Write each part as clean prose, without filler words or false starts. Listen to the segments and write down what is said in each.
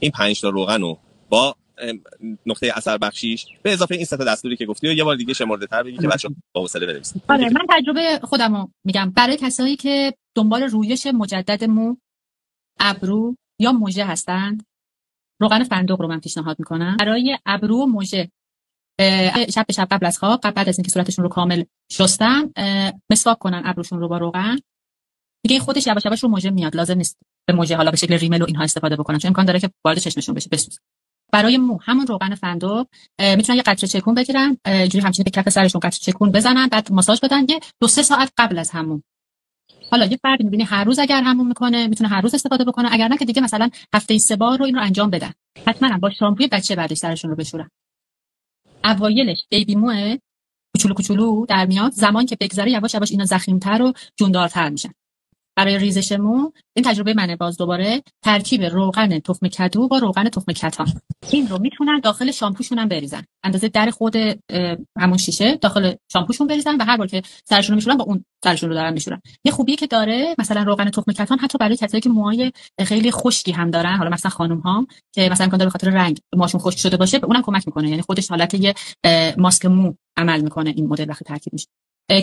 این 5 تا روغن رو با نقطه اثر بخشیش به اضافه این 3 تا دستوری که گفتی و یه بار دیگه شمرده‌تر بگی که بچه‌ها با حوصله بنویسن. آره من تجربه خودمو میگم. برای کسایی که دنبال رویش مجدد مو، ابرو یا مژه هستند، روغن فندق رو من پیشنهاد میکنم. برای ابرو و مژه شب به شب قبل از خواب، بعد از اینکه صورتشون رو کامل شستن، مسواک کنن ابروشون رو با روغن. دیگه خودش یواش یواش رو مژه میاد، لازم نیست به مژه حالا به شکل ریمل و اینها استفاده بکنن، چون امکان داره که وارد چشمشون بشه بسوزه. برای مو همون روغن فندق میتونن یه قطره چکون بگیرن، اینجوری همچین به کف سرشون قطره چکون بزنن، بعد ماساژ بدن یه 2-3 ساعت قبل از همون. حالا یه فرد می‌بینی هر روز اگر همون میکنه میتونه هر روز استفاده بکنه، اگر نه که دیگه مثلا هفته‌ای 3 بار رو این رو انجام بدن. حتما با شامپوی بچه بعدش سرشون رو بشورن. اوایلش بیبی مو کوچولو کوچولو در میاد، زمان که بگذره یواش یواش اینا ضخیم‌تر و جوندارتر میشن. برای ریزش مو این تجربه منه، باز دوباره ترکیب روغن تخم کدو با روغن تخم کتان، این رو میتونن داخل شامپوشون هم بریزن، اندازه در خود همون شیشه داخل شامپوشون بریزن و هر بار که سرشون رو میشورن با اون سرشون رو دارن میشورن. یه خوبی که داره مثلا روغن تخم کتان حتی برای کسایی که موهای خیلی خشکی هم دارن، حالا مثلا خانم ها که مثلا امکان داره به خاطر رنگ موهاشون خشک شده باشه، به اونم کمک میکنه، یعنی خودش حالت یه ماسک مو عمل میکنه این مدل وقتی ترکیب میشه،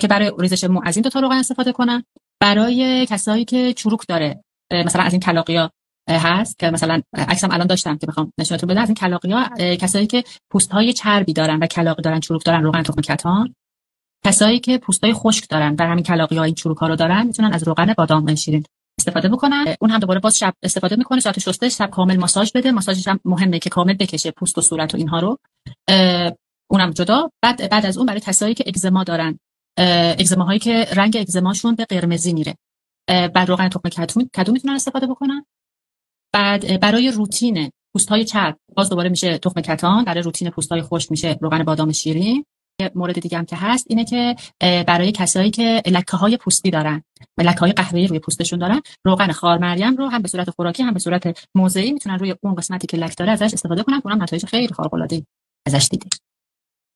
که برای ریزش مو از این دو تا روغن استفاده کنن. برای کسایی که چروک داره، مثلا از این کلاغیا هست که مثلا عکسم الان داشتم که بخوام نشونتون بدم، از این کلاغیا، کسایی که پوست‌های چربی دارن و کلاغ دارن، چروک دارن، روغن تخم کتان. کسایی که پوست‌های خشک دارن و همین کلاغیا این چروک‌ها رو دارن میتونن از روغن بادام شیرین استفاده بکنن. اون هم دوباره باز شب استفاده میکنه، ساعت شسته شب کامل ماساژ بده. ماساژش هم مهمه که کامل بکشه پوست و صورت و اینها رو، اونم جدا. بعد از اون برای کسایی که اگزما دارن، اگزما هایی که رنگ اگزماشون به قرمزی میره، بعد روغن تخم کدو میتونن استفاده بکنن. بعد برای روتین پوست های چرب باز دوباره میشه تخم کتان، برای روتین پوست های خشک میشه روغن بادام شیرین. مورد دیگه هم که هست اینه که برای کسایی که لکه های پوستی دارن، لکه های قهوه‌ای روی پوستشون دارن، روغن خار مریم رو هم به صورت خوراکی هم به صورت موضعی میتونن روی اون قسمتی که لک داره ازش استفاده کنن. اونم نتایج خیلی خارق العاده ازش دیدیم.